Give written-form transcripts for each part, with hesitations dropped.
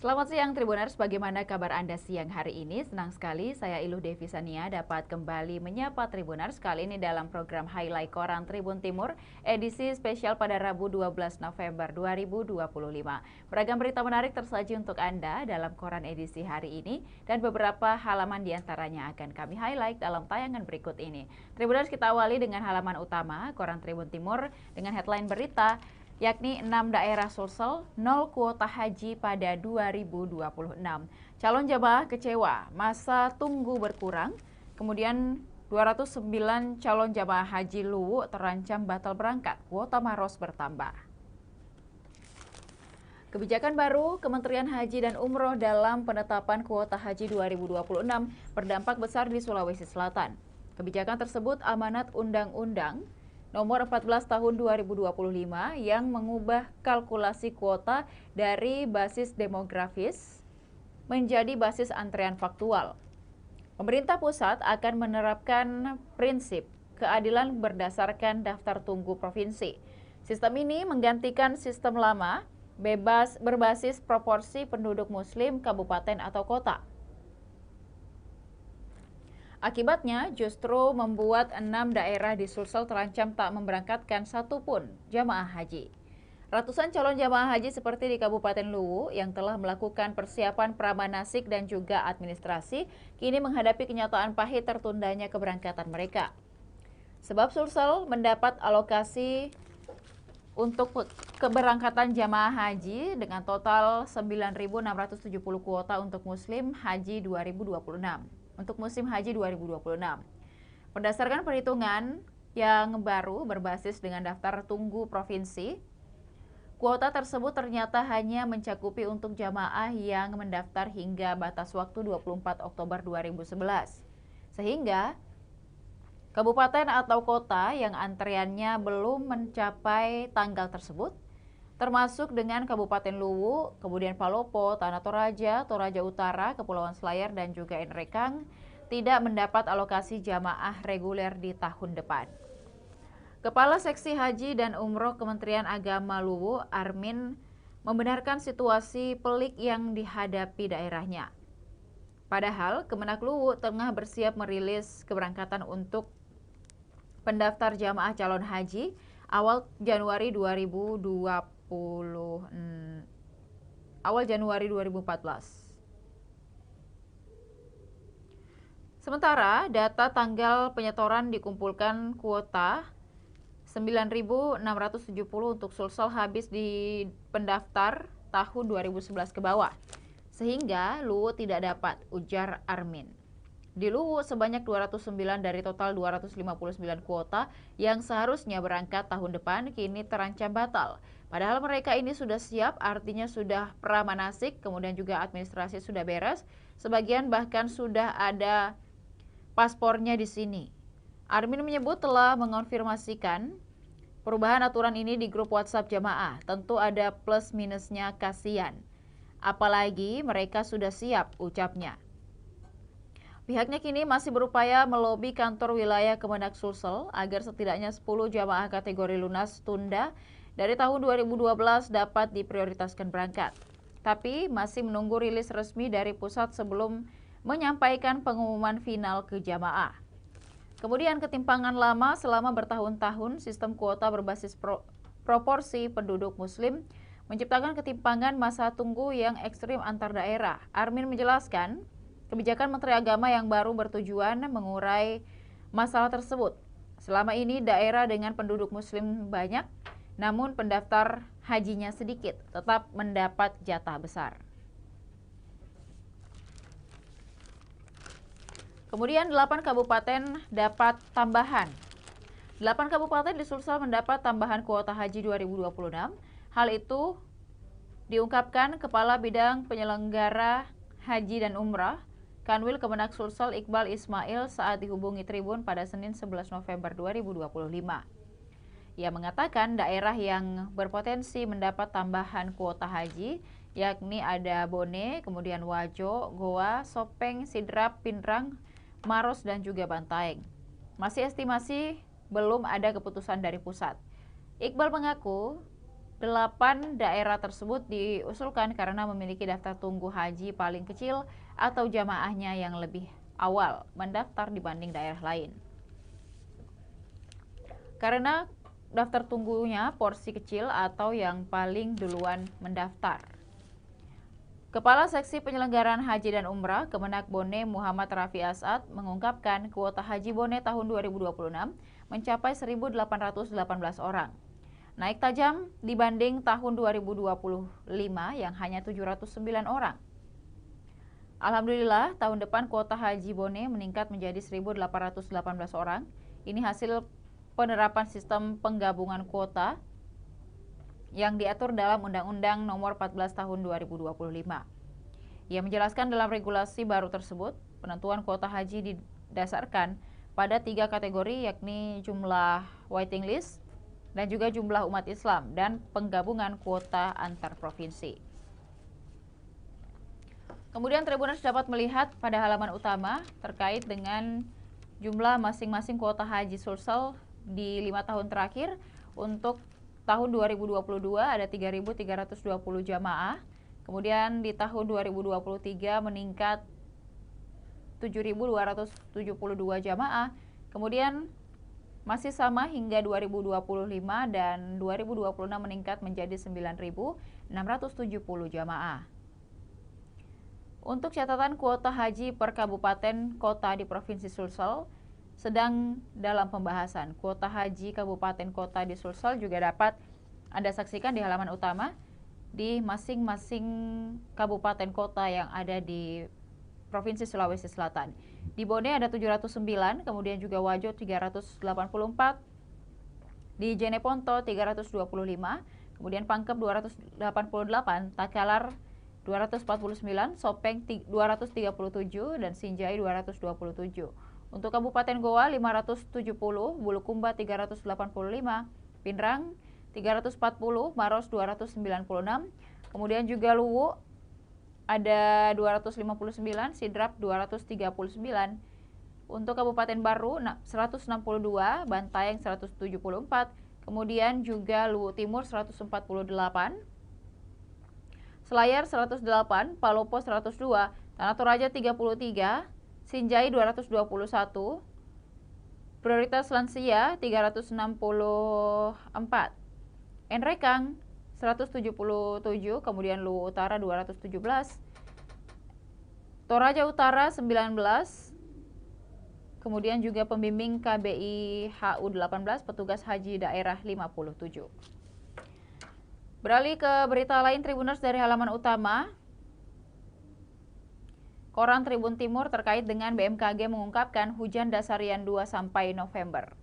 Selamat siang Tribuners, bagaimana kabar Anda siang hari ini? Senang sekali saya Iluh Devi Sania dapat kembali menyapa Tribuners kali ini dalam program Highlight Koran Tribun Timur edisi spesial pada Rabu 12 November 2025. Beragam berita menarik tersaji untuk Anda dalam koran edisi hari ini dan beberapa halaman diantaranya akan kami highlight dalam tayangan berikut ini. Tribuners, kita awali dengan halaman utama Koran Tribun Timur dengan headline berita yakni 6 daerah Sulsel 0 kuota haji pada 2026. Calon jamaah kecewa, masa tunggu berkurang. Kemudian 209 calon jamaah haji Luwu terancam batal berangkat, kuota Maros bertambah. Kebijakan baru Kementerian Haji dan Umroh dalam penetapan kuota haji 2026 berdampak besar di Sulawesi Selatan. Kebijakan tersebut amanat Undang-Undang Nomor 14 Tahun 2025 yang mengubah kalkulasi kuota dari basis demografis menjadi basis antrean faktual. Pemerintah pusat akan menerapkan prinsip keadilan berdasarkan daftar tunggu provinsi. Sistem ini menggantikan sistem lama berbasis proporsi penduduk muslim kabupaten atau kota. Akibatnya justru membuat 6 daerah di Sulsel terancam tak memberangkatkan satupun jamaah haji. Ratusan calon jamaah haji seperti di Kabupaten Luwu yang telah melakukan persiapan pramanasik dan juga administrasi kini menghadapi kenyataan pahit tertundanya keberangkatan mereka. Sebab Sulsel mendapat alokasi untuk keberangkatan jamaah haji dengan total 9.670 kuota untuk muslim haji 2026. Untuk musim haji 2026. Berdasarkan perhitungan yang baru berbasis dengan daftar tunggu provinsi, kuota tersebut ternyata hanya mencakupi untuk jamaah yang mendaftar hingga batas waktu 24 Oktober 2011. Sehingga kabupaten atau kota yang antreannya belum mencapai tanggal tersebut, termasuk dengan Kabupaten Luwu, kemudian Palopo, Tanah Toraja, Toraja Utara, Kepulauan Selayar, dan juga Enrekang, tidak mendapat alokasi jamaah reguler di tahun depan. Kepala Seksi Haji dan Umroh Kementerian Agama Luwu, Armin, membenarkan situasi pelik yang dihadapi daerahnya. Padahal Kemenak Luwu tengah bersiap merilis keberangkatan untuk pendaftar jamaah calon haji awal Januari 2014. Sementara data tanggal penyetoran dikumpulkan kuota 9.670 untuk Sulsel habis di pendaftar tahun 2011 ke bawah. Sehingga Luwu tidak dapat, ujar Armin. Di Luwu sebanyak 209 dari total 259 kuota yang seharusnya berangkat tahun depan kini terancam batal. Padahal mereka ini sudah siap, artinya sudah pramanasik, kemudian juga administrasi sudah beres, sebagian bahkan sudah ada paspornya di sini. Armin menyebut telah mengonfirmasikan perubahan aturan ini di grup WhatsApp jamaah. Tentu ada plus minusnya, kasihan. Apalagi mereka sudah siap, ucapnya. Pihaknya kini masih berupaya melobi kantor wilayah Kemenak Sulsel agar setidaknya 10 jamaah kategori lunas tunda dari tahun 2012 dapat diprioritaskan berangkat. Tapi masih menunggu rilis resmi dari pusat sebelum menyampaikan pengumuman final ke jamaah. Kemudian ketimpangan lama selama bertahun-tahun sistem kuota berbasis proporsi penduduk muslim menciptakan ketimpangan masa tunggu yang ekstrim antar daerah. Armin menjelaskan, kebijakan Menteri Agama yang baru bertujuan mengurai masalah tersebut. Selama ini daerah dengan penduduk muslim banyak, namun pendaftar hajinya sedikit, tetap mendapat jatah besar. Kemudian 8 kabupaten dapat tambahan. 8 kabupaten di Sulsel mendapat tambahan kuota haji 2026. Hal itu diungkapkan Kepala Bidang Penyelenggara Haji dan Umrah Kanwil Kemenak Sulsel Iqbal Ismail saat dihubungi Tribun pada Senin 11 November 2025. Ia mengatakan daerah yang berpotensi mendapat tambahan kuota haji yakni ada Bone, kemudian Wajo, Goa, Sopeng, Sidrap, Pindrang, Maros, dan juga Bantaeng. Masih estimasi, belum ada keputusan dari pusat. Iqbal mengaku 8 daerah tersebut diusulkan karena memiliki daftar tunggu haji paling kecil atau jamaahnya yang lebih awal mendaftar dibanding daerah lain. Karena daftar tunggunya porsi kecil atau yang paling duluan mendaftar. Kepala Seksi Penyelenggaraan Haji dan Umrah Kemenak Bone Muhammad Rafi Asad mengungkapkan kuota haji Bone tahun 2026 mencapai 1.818 orang. Naik tajam dibanding tahun 2025 yang hanya 709 orang. Alhamdulillah, tahun depan kuota haji Bone meningkat menjadi 1.818 orang. Ini hasil penerapan sistem penggabungan kuota yang diatur dalam Undang-Undang Nomor 14 Tahun 2025. Ia menjelaskan dalam regulasi baru tersebut, penentuan kuota haji didasarkan pada 3 kategori, yakni jumlah waiting list dan juga jumlah umat Islam dan penggabungan kuota antar provinsi. Kemudian Tribuners dapat melihat pada halaman utama terkait dengan jumlah masing-masing kuota haji Sulsel di 5 tahun terakhir. Untuk tahun 2022 ada 3.320 jamaah. Kemudian di tahun 2023 meningkat 7.272 jamaah. Kemudian masih sama hingga 2025 dan 2026 meningkat menjadi 9.670 jamaah. Untuk catatan kuota haji per kabupaten kota di Provinsi Sulsel sedang dalam pembahasan. Kuota haji kabupaten kota di Sulsel juga dapat Anda saksikan di halaman utama di masing-masing kabupaten kota yang ada di Provinsi Sulawesi Selatan. Di Bone ada 709, kemudian juga Wajo 384, di Jeneponto 325, kemudian Pangkep 288, Takalar 249, Sopeng 237, dan Sinjai 227. Untuk Kabupaten Goa 570, Bulukumba 385, Pinrang 340, Maros 296, kemudian juga Luwu ada 259, Sidrap 239. Untuk Kabupaten Baru 162, Bantaeng 174, kemudian juga Luwu Timur 148, Selayar 108, Palopo 102, Tanah Toraja 33, Sinjai 221, Prioritas Lansia 364, Enrekang 177, kemudian Luwu Utara 217, Toraja Utara 19, kemudian juga pembimbing KBI HU 18, petugas haji daerah 57. Beralih ke berita lain Tribuners dari halaman utama. Koran Tribun Timur terkait dengan BMKG mengungkapkan hujan dasarian 2 sampai November.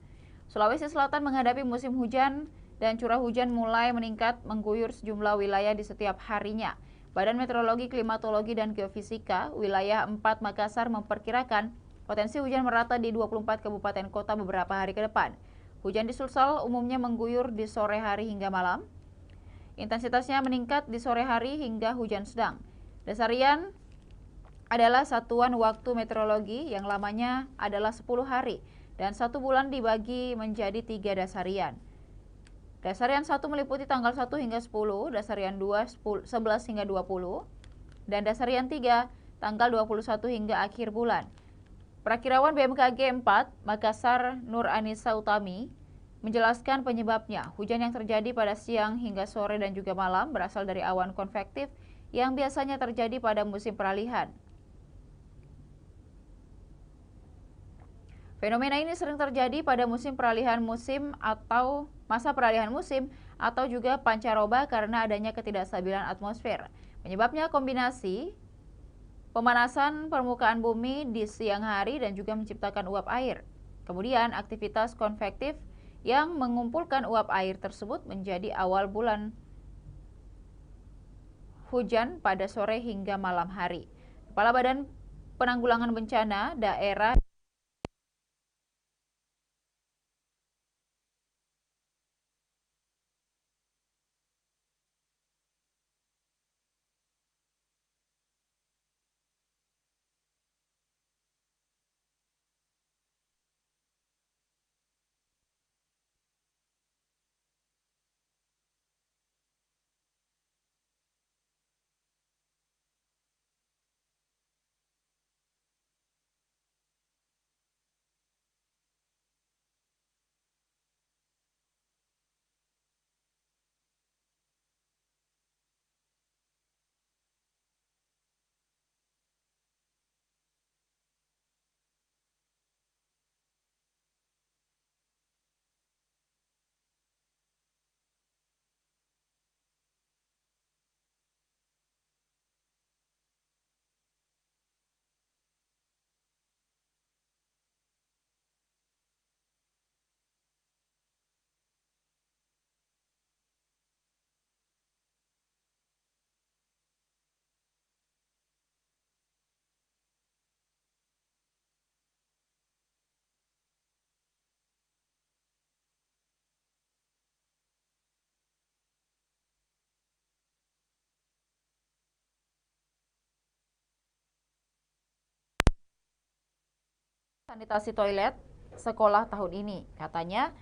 Sulawesi Selatan menghadapi musim hujan dan curah hujan mulai meningkat mengguyur sejumlah wilayah di setiap harinya. Badan Meteorologi, Klimatologi, dan Geofisika wilayah 4 Makassar memperkirakan potensi hujan merata di 24 kabupaten kota beberapa hari ke depan. Hujan di Sulsel umumnya mengguyur di sore hari hingga malam. Intensitasnya meningkat di sore hari hingga hujan sedang. Dasarian adalah satuan waktu meteorologi yang lamanya adalah 10 hari dan 1 bulan dibagi menjadi 3 dasarian. Dasarian 1 meliputi tanggal 1 hingga 10, dasarian 2 11 hingga 20, dan dasarian 3 tanggal 21 hingga akhir bulan. Perakirawan BMKG 4, Makassar Nur Anissa Utami, menjelaskan penyebabnya. Hujan yang terjadi pada siang hingga sore dan juga malam berasal dari awan konvektif yang biasanya terjadi pada musim peralihan. Fenomena ini sering terjadi pada musim peralihan musim atau masa peralihan musim atau juga pancaroba karena adanya ketidakstabilan atmosfer. Penyebabnya kombinasi pemanasan permukaan bumi di siang hari dan juga menciptakan uap air. Kemudian aktivitas konvektif yang mengumpulkan uap air tersebut menjadi awal bulan hujan pada sore hingga malam hari. Kepala Badan Penanggulangan Bencana Daerah sanitasi toilet sekolah tahun ini. Katanya,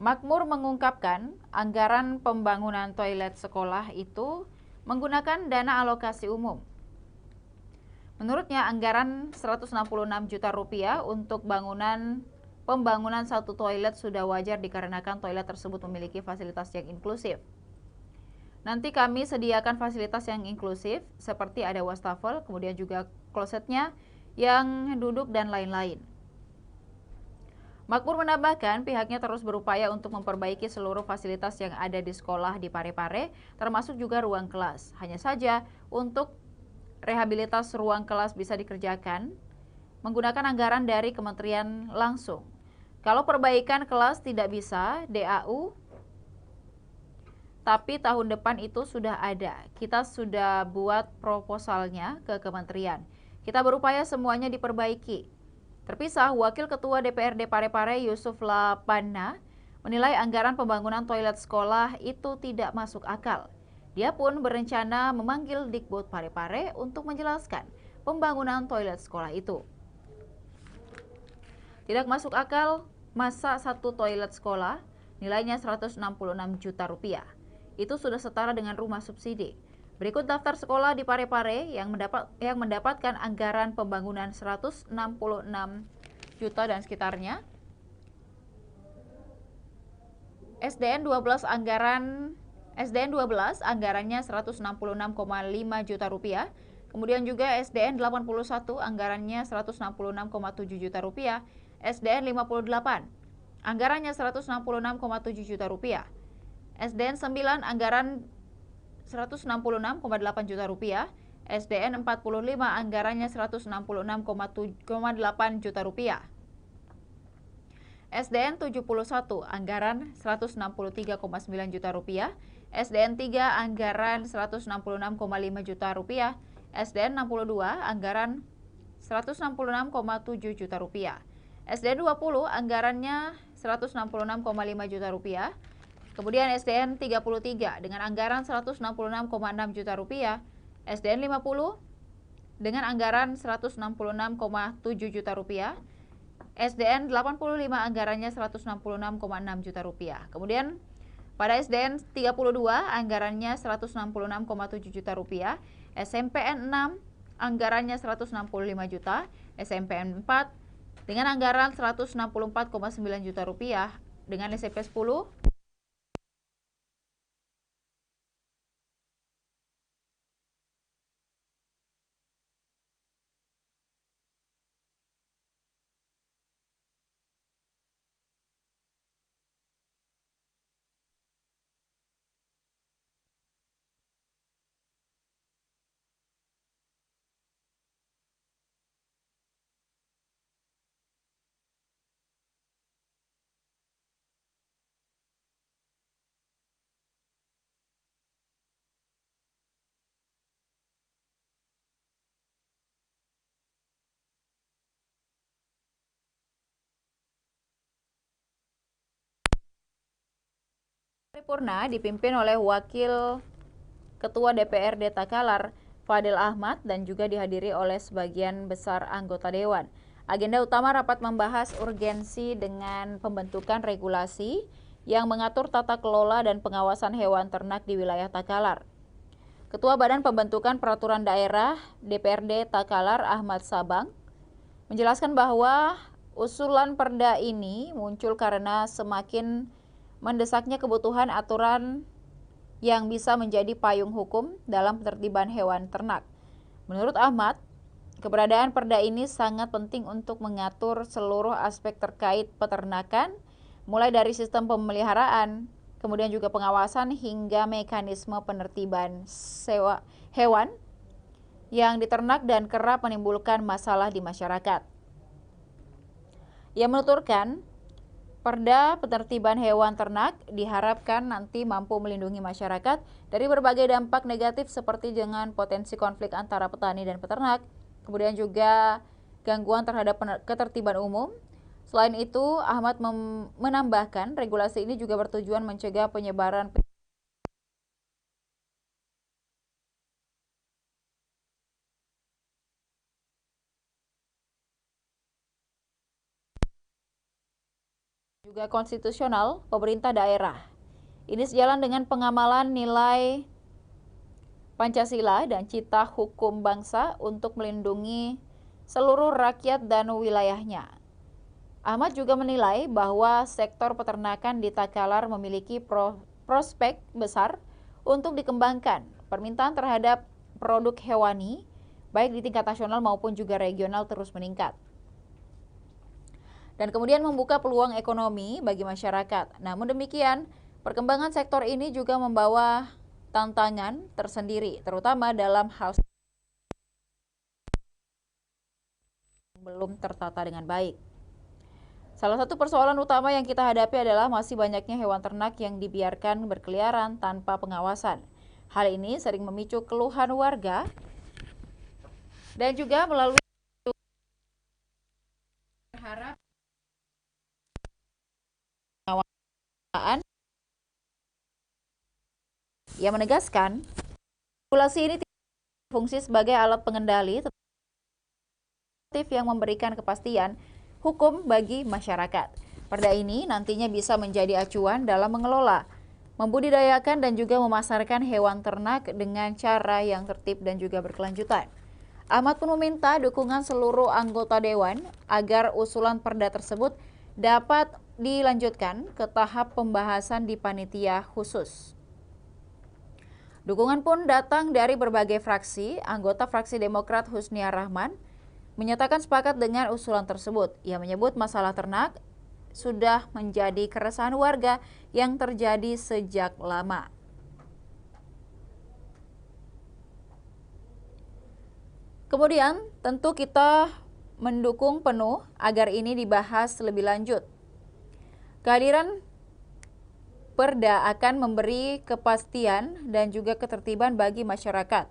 Makmur mengungkapkan anggaran pembangunan toilet sekolah itu menggunakan dana alokasi umum. Menurutnya, anggaran 166 juta rupiah untuk pembangunan satu toilet sudah wajar dikarenakan toilet tersebut memiliki fasilitas yang inklusif. Nanti kami sediakan fasilitas yang inklusif seperti ada wastafel, kemudian juga klosetnya yang duduk dan lain-lain. Makmur menambahkan pihaknya terus berupaya untuk memperbaiki seluruh fasilitas yang ada di sekolah di Parepare, termasuk juga ruang kelas. Hanya saja untuk rehabilitas ruang kelas bisa dikerjakan menggunakan anggaran dari kementerian langsung. Kalau perbaikan kelas tidak bisa, DAU, tapi tahun depan itu sudah ada. Kita sudah buat proposalnya ke kementerian. Kita berupaya semuanya diperbaiki. Terpisah, Wakil Ketua DPRD Parepare Yusuf Lapana menilai anggaran pembangunan toilet sekolah itu tidak masuk akal. Dia pun berencana memanggil Dikbud Parepare untuk menjelaskan pembangunan toilet sekolah itu. Tidak masuk akal, masa satu toilet sekolah nilainya 166 juta rupiah. Itu sudah setara dengan rumah subsidi. Berikut daftar sekolah di Parepare yang mendapatkan anggaran pembangunan 166 juta dan sekitarnya. SDN 12 anggarannya 166,5 juta rupiah. Kemudian juga SDN 81 anggarannya 166,7 juta rupiah. SDN 58 anggarannya 166,7 juta rupiah. SDN 9 anggaran 166,8 juta rupiah. SDN 45 anggarannya 166,8 juta rupiah. SDN 71 anggaran 163,9 juta rupiah. SDN 3 anggaran 166,5 juta rupiah. SDN 62 anggaran 166,7 juta rupiah. SDN 20 anggarannya 166,5 juta rupiah. Kemudian SDN 33 dengan anggaran 166,6 juta rupiah. SDN 50 dengan anggaran 166,7 juta rupiah. SDN 85 anggarannya 166,6 juta rupiah. Kemudian pada SDN 32 anggarannya 166,7 juta rupiah. SMPN 6 anggarannya 165 juta. SMPN 4 dengan anggaran 164,9 juta rupiah. Dengan SMP 10 paripurna dipimpin oleh Wakil Ketua DPRD Takalar, Fadil Ahmad, dan juga dihadiri oleh sebagian besar anggota Dewan. Agenda utama rapat membahas urgensi dengan pembentukan regulasi yang mengatur tata kelola dan pengawasan hewan ternak di wilayah Takalar. Ketua Badan Pembentukan Peraturan Daerah DPRD Takalar, Ahmad Sabang, menjelaskan bahwa usulan perda ini muncul karena semakin mendesaknya kebutuhan aturan yang bisa menjadi payung hukum dalam penertiban hewan ternak. Menurut Ahmad, keberadaan perda ini sangat penting untuk mengatur seluruh aspek terkait peternakan, mulai dari sistem pemeliharaan, kemudian juga pengawasan hingga mekanisme penertiban hewan yang diternak dan kerap menimbulkan masalah di masyarakat. Ia menuturkan, Perda penertiban hewan ternak diharapkan nanti mampu melindungi masyarakat dari berbagai dampak negatif seperti dengan potensi konflik antara petani dan peternak, kemudian juga gangguan terhadap ketertiban umum. Selain itu, Ahmad menambahkan regulasi ini juga bertujuan mencegah penyebaran juga konstitusional pemerintah daerah. Ini sejalan dengan pengamalan nilai Pancasila dan cita hukum bangsa untuk melindungi seluruh rakyat dan wilayahnya. Ahmad juga menilai bahwa sektor peternakan di Takalar memiliki prospek besar untuk dikembangkan. Permintaan terhadap produk hewani, baik di tingkat nasional maupun juga regional, terus meningkat. Dan kemudian membuka peluang ekonomi bagi masyarakat. Namun demikian, perkembangan sektor ini juga membawa tantangan tersendiri, terutama dalam hal belum tertata dengan baik. Salah satu persoalan utama yang kita hadapi adalah masih banyaknya hewan ternak yang dibiarkan berkeliaran tanpa pengawasan. Hal ini sering memicu keluhan warga dan juga melalui berharap pengawasan. Ia menegaskan, regulasi ini tidak berfungsi sebagai alat pengendali yang memberikan kepastian hukum bagi masyarakat. Perda ini nantinya bisa menjadi acuan dalam mengelola, membudidayakan dan juga memasarkan hewan ternak dengan cara yang tertib dan juga berkelanjutan. Ahmad pun meminta dukungan seluruh anggota dewan agar usulan perda tersebut dapat dilanjutkan ke tahap pembahasan di panitia khusus. Dukungan pun datang dari berbagai fraksi. Anggota fraksi Demokrat Husnia Rahman menyatakan sepakat dengan usulan tersebut. Ia menyebut masalah ternak sudah menjadi keresahan warga yang terjadi sejak lama. Kemudian, tentu kita mendukung penuh agar ini dibahas lebih lanjut. Kehadiran Perda akan memberi kepastian dan juga ketertiban bagi masyarakat.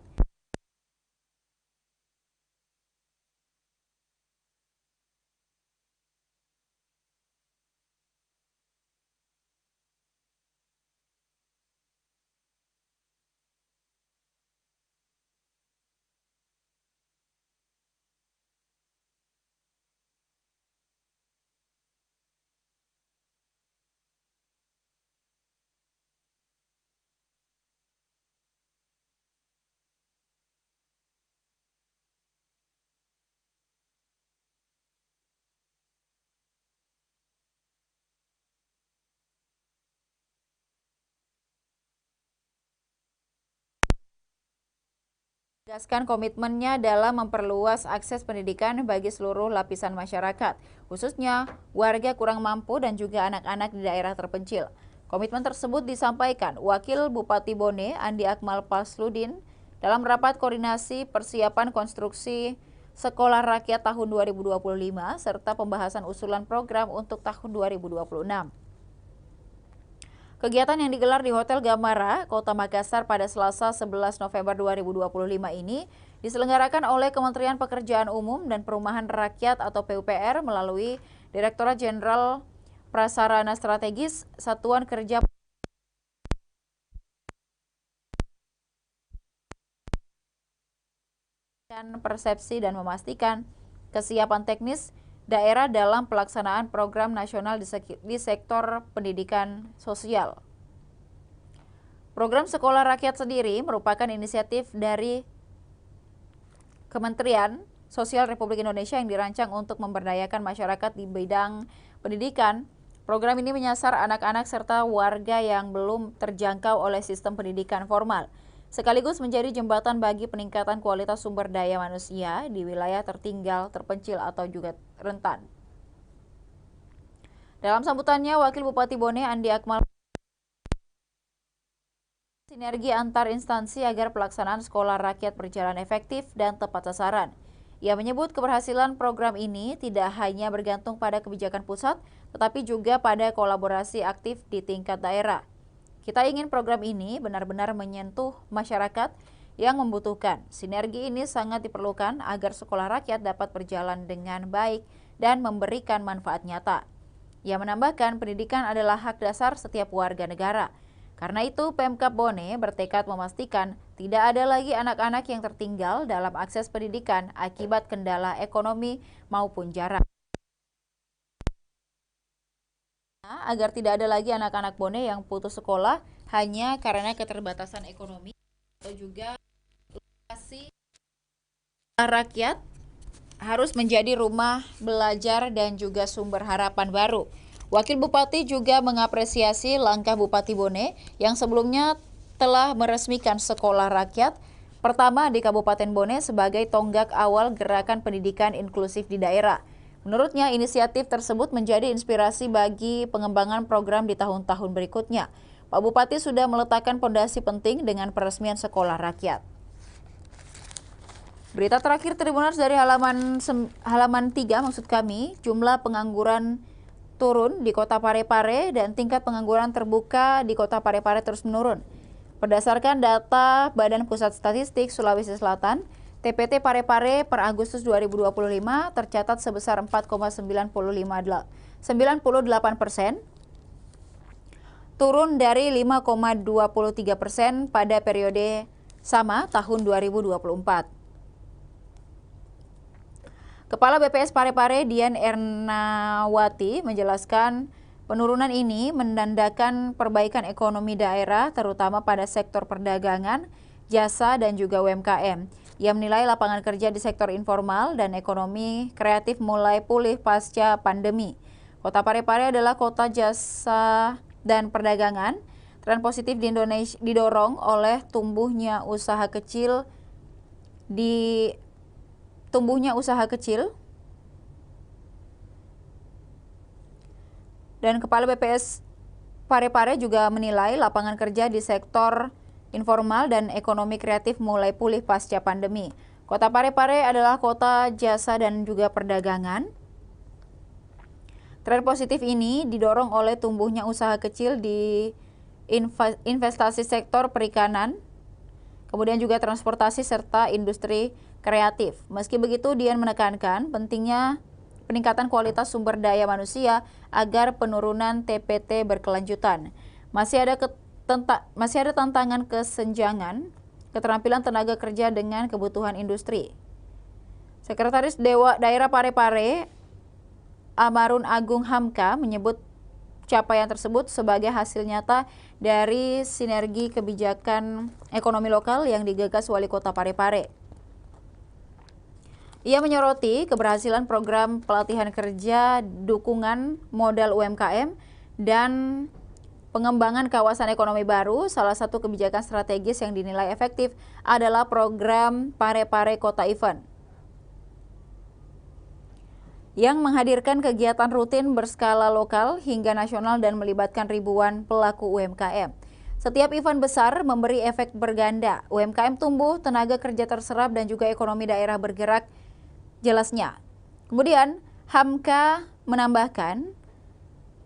Menegaskan komitmennya dalam memperluas akses pendidikan bagi seluruh lapisan masyarakat, khususnya warga kurang mampu dan juga anak-anak di daerah terpencil. Komitmen tersebut disampaikan Wakil Bupati Bone Andi Akmal Pasludin dalam rapat koordinasi persiapan konstruksi Sekolah Rakyat tahun 2025 serta pembahasan usulan program untuk tahun 2026. Kegiatan yang digelar di Hotel Gamara, Kota Makassar pada Selasa 11 November 2025 ini diselenggarakan oleh Kementerian Pekerjaan Umum dan Perumahan Rakyat atau PUPR melalui Direktorat Jenderal Prasarana Strategis Satuan Kerja dan Persepsi dan memastikan kesiapan teknis daerah dalam pelaksanaan program nasional di sektor pendidikan sosial. Program Sekolah Rakyat sendiri merupakan inisiatif dari Kementerian Sosial Republik Indonesia yang dirancang untuk memberdayakan masyarakat di bidang pendidikan. Program ini menyasar anak-anak serta warga yang belum terjangkau oleh sistem pendidikan formal, sekaligus menjadi jembatan bagi peningkatan kualitas sumber daya manusia di wilayah tertinggal, terpencil, atau juga rentan. Dalam sambutannya, Wakil Bupati Bone Andi Akmal sinergi antar instansi agar pelaksanaan sekolah rakyat berjalan efektif dan tepat sasaran. Ia menyebut keberhasilan program ini tidak hanya bergantung pada kebijakan pusat, tetapi juga pada kolaborasi aktif di tingkat daerah. Kita ingin program ini benar-benar menyentuh masyarakat yang membutuhkan. Sinergi ini sangat diperlukan agar sekolah rakyat dapat berjalan dengan baik dan memberikan manfaat nyata. Ia menambahkan pendidikan adalah hak dasar setiap warga negara. Karena itu, Pemkab Bone bertekad memastikan tidak ada lagi anak-anak yang tertinggal dalam akses pendidikan akibat kendala ekonomi maupun jarak. agar tidak ada lagi anak-anak Bone yang putus sekolah hanya karena keterbatasan ekonomi atau juga lokasi rakyat harus menjadi rumah belajar dan juga sumber harapan baru. Wakil Bupati juga mengapresiasi langkah Bupati Bone yang sebelumnya telah meresmikan sekolah rakyat pertama di Kabupaten Bone sebagai tonggak awal gerakan pendidikan inklusif di daerah. Menurutnya, inisiatif tersebut menjadi inspirasi bagi pengembangan program di tahun-tahun berikutnya. Pak Bupati sudah meletakkan fondasi penting dengan peresmian sekolah rakyat. Berita terakhir Tribuners dari halaman 3 maksud kami, jumlah pengangguran turun di Kota Parepare dan tingkat pengangguran terbuka di Kota Parepare terus menurun. Berdasarkan data Badan Pusat Statistik Sulawesi Selatan, TPT Parepare per Agustus 2025 tercatat sebesar 4,98%, turun dari 5,23% pada periode sama tahun 2024. Kepala BPS Parepare Dian Ernawati menjelaskan penurunan ini menandakan perbaikan ekonomi daerah terutama pada sektor perdagangan, jasa dan juga UMKM. Ia menilai lapangan kerja di sektor informal dan ekonomi kreatif mulai pulih pasca pandemi. Kota Parepare adalah kota jasa dan perdagangan. Tren positif di Indonesia didorong oleh tumbuhnya usaha kecil dan Kepala BPS Parepare juga menilai lapangan kerja di sektor informal dan ekonomi kreatif mulai pulih pasca pandemi. Kota Parepare adalah kota jasa dan juga perdagangan. Tren positif ini didorong oleh tumbuhnya usaha kecil di investasi sektor perikanan, kemudian juga transportasi serta industri kreatif. Meski begitu, Dian menekankan pentingnya peningkatan kualitas sumber daya manusia agar penurunan TPT berkelanjutan. Masih ada tantangan kesenjangan keterampilan tenaga kerja dengan kebutuhan industri. Sekretaris Daerah Parepare, Amarun Agung Hamka, menyebut capaian tersebut sebagai hasil nyata dari sinergi kebijakan ekonomi lokal yang digagas Wali Kota Parepare. Ia menyoroti keberhasilan program pelatihan kerja, dukungan modal UMKM, dan pengembangan kawasan ekonomi baru. Salah satu kebijakan strategis yang dinilai efektif adalah program Parepare Kota Event, yang menghadirkan kegiatan rutin berskala lokal hingga nasional dan melibatkan ribuan pelaku UMKM. Setiap event besar memberi efek berganda. UMKM tumbuh, tenaga kerja terserap, dan juga ekonomi daerah bergerak, jelasnya. Kemudian, Hamka menambahkan,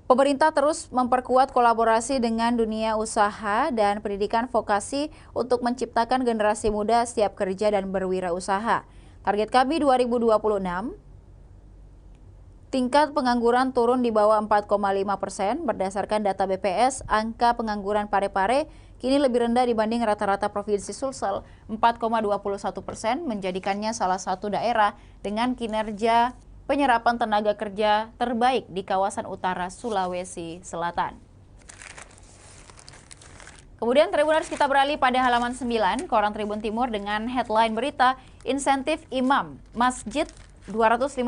pemerintah terus memperkuat kolaborasi dengan dunia usaha dan pendidikan vokasi untuk menciptakan generasi muda siap kerja dan berwirausaha. Target kami 2026, tingkat pengangguran turun di bawah 4,5%. Berdasarkan data BPS, angka pengangguran Parepare kini lebih rendah dibanding rata-rata Provinsi Sulsel, 4,21%, menjadikannya salah satu daerah dengan kinerja penyerapan tenaga kerja terbaik di kawasan utara Sulawesi Selatan. Kemudian Tribuners, kita beralih pada halaman 9, Koran Tribun Timur dengan headline berita, insentif imam masjid 250.000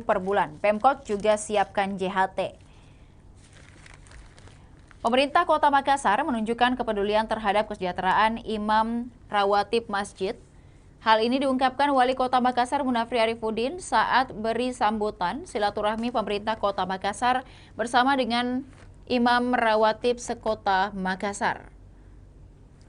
per bulan. Pemkot juga siapkan JHT. Pemerintah Kota Makassar menunjukkan kepedulian terhadap kesejahteraan imam rawatib masjid. Hal ini diungkapkan Wali Kota Makassar Munafri Arifuddin saat beri sambutan silaturahmi pemerintah Kota Makassar bersama dengan imam rawatib sekota Makassar.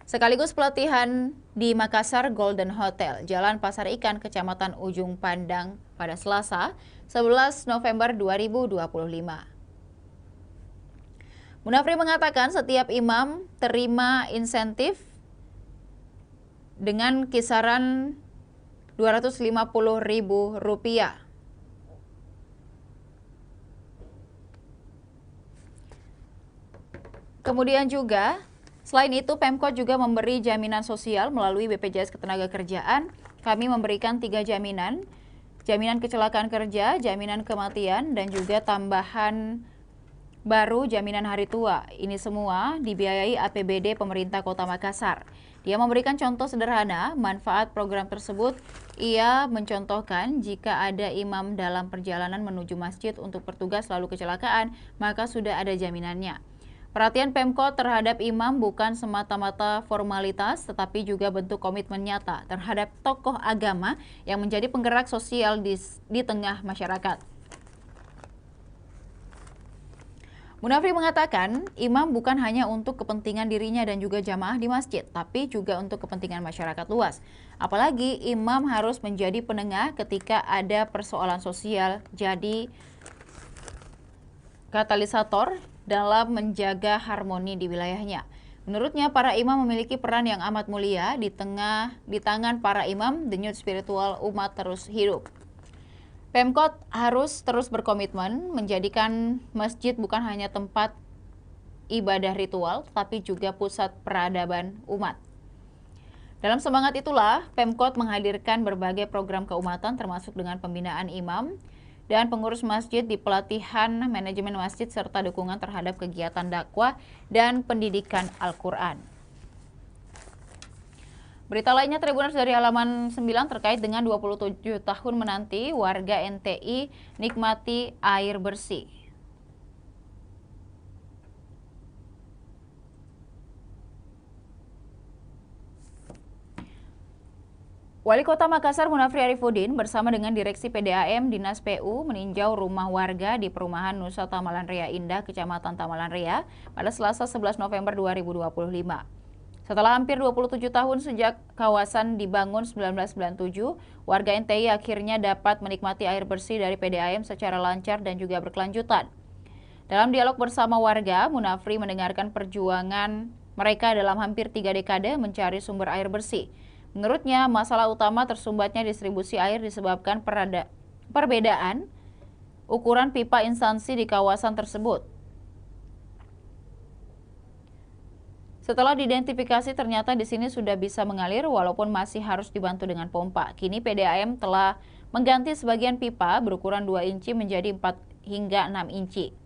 Sekaligus pelatihan di Makassar Golden Hotel, Jalan Pasar Ikan, Kecamatan Ujung Pandang pada Selasa, 11 November 2025. Munafri mengatakan setiap imam terima insentif dengan kisaran Rp250.000. Kemudian juga, selain itu Pemkot juga memberi jaminan sosial melalui BPJS Ketenagakerjaan. Kami memberikan 3 jaminan, jaminan kecelakaan kerja, jaminan kematian, dan juga tambahan baru jaminan hari tua. Ini semua dibiayai APBD pemerintah Kota Makassar. Dia memberikan contoh sederhana manfaat program tersebut. Ia mencontohkan jika ada imam dalam perjalanan menuju masjid untuk bertugas lalu kecelakaan, maka sudah ada jaminannya. Perhatian Pemkot terhadap imam bukan semata-mata formalitas, tetapi juga bentuk komitmen nyata terhadap tokoh agama yang menjadi penggerak sosial di tengah masyarakat. Munafri mengatakan, imam bukan hanya untuk kepentingan dirinya dan juga jamaah di masjid, tapi juga untuk kepentingan masyarakat luas. Apalagi imam harus menjadi penengah ketika ada persoalan sosial, jadi katalisator dalam menjaga harmoni di wilayahnya. Menurutnya, para imam memiliki peran yang amat mulia di tangan para imam, denyut spiritual umat terus hidup. Pemkot harus terus berkomitmen menjadikan masjid bukan hanya tempat ibadah ritual, tapi juga pusat peradaban umat. Dalam semangat itulah, Pemkot menghadirkan berbagai program keumatan termasuk dengan pembinaan imam dan pengurus masjid di pelatihan manajemen masjid serta dukungan terhadap kegiatan dakwah dan pendidikan Al-Quran. Berita lainnya Tribuners dari halaman 9 terkait dengan 27 tahun menanti warga NTI nikmati air bersih. Wali Kota Makassar Munafri Arifudin bersama dengan Direksi PDAM Dinas PU meninjau rumah warga di Perumahan Nusa Tamalan Ria Indah, Kecamatan Tamalan Ria pada Selasa 11 November 2025. Setelah hampir 27 tahun sejak kawasan dibangun 1997, warga NTI akhirnya dapat menikmati air bersih dari PDAM secara lancar dan juga berkelanjutan. Dalam dialog bersama warga, Munafri mendengarkan perjuangan mereka dalam hampir 3 dekade mencari sumber air bersih. Menurutnya, masalah utama tersumbatnya distribusi air disebabkan perbedaan ukuran pipa instansi di kawasan tersebut. Setelah diidentifikasi, ternyata di sini sudah bisa mengalir walaupun masih harus dibantu dengan pompa. Kini PDAM telah mengganti sebagian pipa berukuran 2 inci menjadi 4 hingga 6 inci.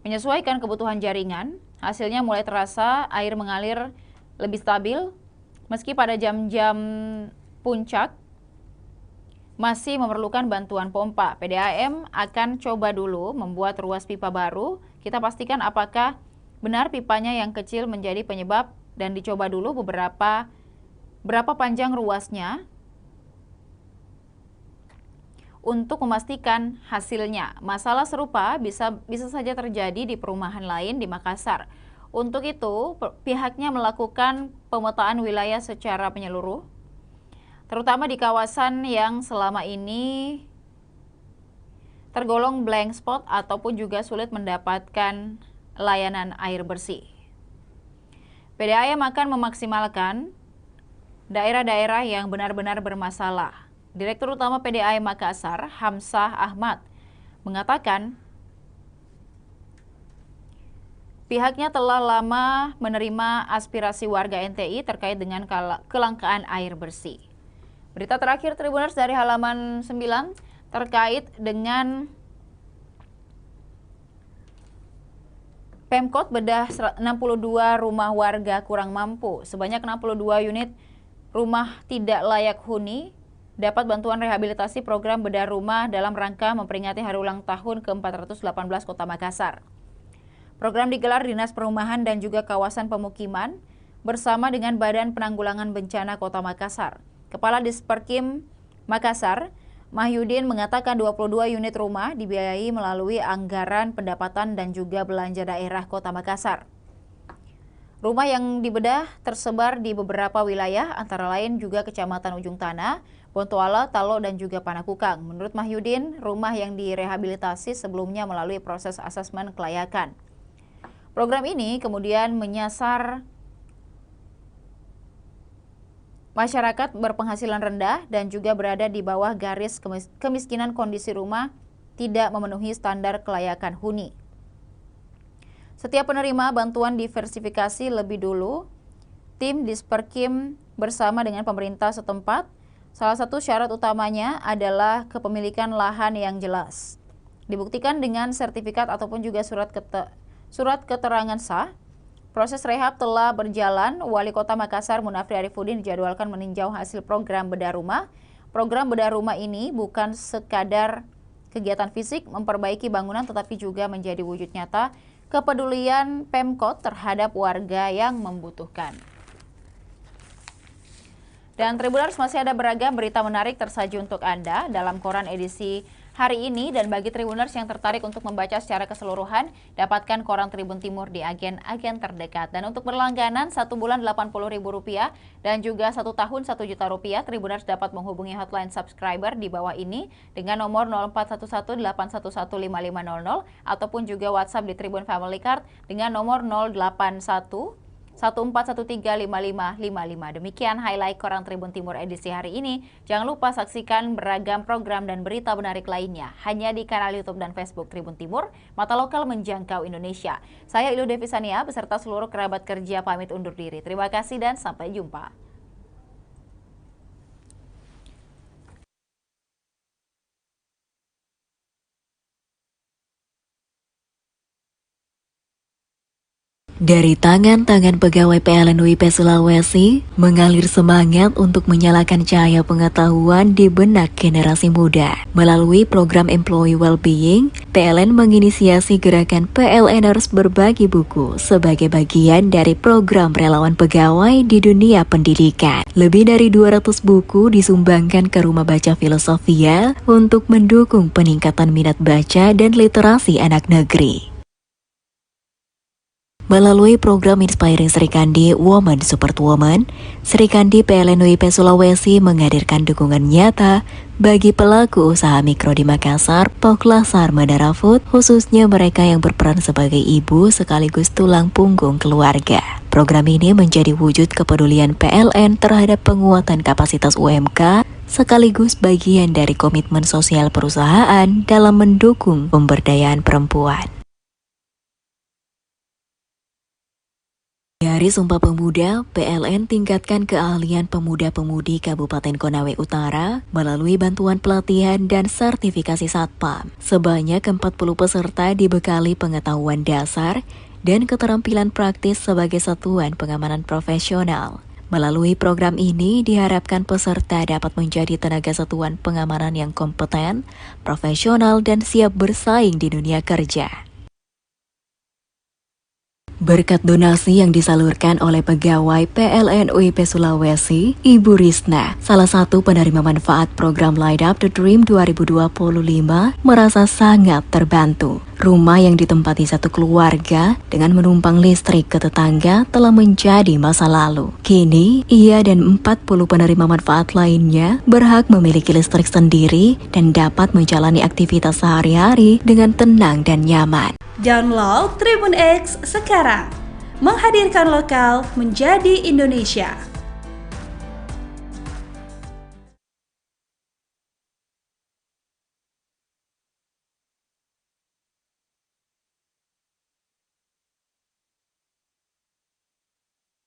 Menyesuaikan kebutuhan jaringan, hasilnya mulai terasa air mengalir lebih stabil, meski pada jam-jam puncak masih memerlukan bantuan pompa. PDAM akan coba dulu membuat ruas pipa baru. Kita pastikan apakah benar pipanya yang kecil menjadi penyebab dan dicoba dulu berapa panjang ruasnya untuk memastikan hasilnya. Masalah serupa bisa saja terjadi di perumahan lain di Makassar. Untuk itu, pihaknya melakukan pemetaan wilayah secara menyeluruh, terutama di kawasan yang selama ini tergolong blank spot ataupun juga sulit mendapatkan layanan air bersih. PDAM akan memaksimalkan daerah-daerah yang benar-benar bermasalah. Direktur Utama PDAM Makassar, Hamzah Ahmad, mengatakan pihaknya telah lama menerima aspirasi warga NTI terkait dengan kelangkaan air bersih. Berita terakhir Tribuners dari halaman 9 terkait dengan Pemkot bedah 62 rumah warga kurang mampu. Sebanyak 62 unit rumah tidak layak huni dapat bantuan rehabilitasi program bedah rumah dalam rangka memperingati hari ulang tahun ke-418 Kota Makassar. Program digelar Dinas Perumahan dan juga Kawasan Pemukiman bersama dengan Badan Penanggulangan Bencana Kota Makassar. Kepala Disperkim Makassar, Mahyudin mengatakan 22 unit rumah dibiayai melalui anggaran pendapatan dan juga belanja daerah Kota Makassar. Rumah yang dibedah tersebar di beberapa wilayah, antara lain juga Kecamatan Ujung Tanah, Bontoala, Talo, dan juga Panakukang. Menurut Mahyudin, rumah yang direhabilitasi sebelumnya melalui proses asesmen kelayakan. Program ini kemudian menyasar masyarakat berpenghasilan rendah dan juga berada di bawah garis kemiskinan. Kondisi rumah tidak memenuhi standar kelayakan huni. Setiap penerima bantuan diversifikasi lebih dulu. Tim Disperkim bersama dengan pemerintah setempat, salah satu syarat utamanya adalah kepemilikan lahan yang jelas. dibuktikan dengan sertifikat ataupun juga surat keterangan sah. Proses rehab telah berjalan. Wali Kota Makassar Munafri Arifudin dijadwalkan meninjau hasil program bedah rumah. Program bedah rumah ini bukan sekadar kegiatan fisik memperbaiki bangunan, tetapi juga menjadi wujud nyata kepedulian Pemkot terhadap warga yang membutuhkan. Dan Tribuners, masih ada beragam berita menarik tersaji untuk Anda dalam koran edisi hari ini, dan bagi Tribuners yang tertarik untuk membaca secara keseluruhan, dapatkan koran Tribun Timur di agen-agen terdekat. Dan untuk berlangganan 1 bulan Rp80.000 dan juga 1 tahun Rp1.000.000, Tribuners dapat menghubungi hotline subscriber di bawah ini dengan nomor 0411811500 ataupun juga WhatsApp di Tribun Family Card dengan nomor 081 14135555. Demikian highlight koran Tribun Timur edisi hari ini. Jangan lupa saksikan beragam program dan berita menarik lainnya hanya di kanal YouTube dan Facebook Tribun Timur, mata lokal menjangkau Indonesia. Saya Ilu Devisania beserta seluruh kerabat kerja pamit undur diri. Terima kasih dan sampai jumpa. Dari tangan-tangan pegawai PLN WIP Sulawesi, mengalir semangat untuk menyalakan cahaya pengetahuan di benak generasi muda. Melalui program Employee Wellbeing, PLN menginisiasi gerakan PLNers berbagi buku sebagai bagian dari program relawan pegawai di dunia pendidikan. Lebih dari 200 buku disumbangkan ke Rumah Baca Filosofia untuk mendukung peningkatan minat baca dan literasi anak negeri. Melalui program Inspiring Serikandi Woman Support Woman, Serikandi PLN WIP Sulawesi menghadirkan dukungan nyata bagi pelaku usaha mikro di Makassar, Poklasar, Mandara Food, khususnya mereka yang berperan sebagai ibu sekaligus tulang punggung keluarga. Program ini menjadi wujud kepedulian PLN terhadap penguatan kapasitas UMK, sekaligus bagian dari komitmen sosial perusahaan dalam mendukung pemberdayaan perempuan. Dari Sumpah Pemuda, PLN tingkatkan keahlian pemuda-pemudi Kabupaten Konawe Utara melalui bantuan pelatihan dan sertifikasi Satpam. Sebanyak 40 peserta dibekali pengetahuan dasar dan keterampilan praktis sebagai satuan pengamanan profesional. Melalui program ini diharapkan peserta dapat menjadi tenaga satuan pengamanan yang kompeten, profesional, dan siap bersaing di dunia kerja. Berkat donasi yang disalurkan oleh pegawai PLN WIP Sulawesi, Ibu Risna, salah satu penerima manfaat program Light Up the Dream 2025, merasa sangat terbantu. Rumah yang ditempati satu keluarga dengan menumpang listrik ke tetangga telah menjadi masa lalu. Kini, ia dan 40 penerima manfaat lainnya berhak memiliki listrik sendiri dan dapat menjalani aktivitas sehari-hari dengan tenang dan nyaman. Download Tribun X sekarang, menghadirkan lokal menjadi Indonesia.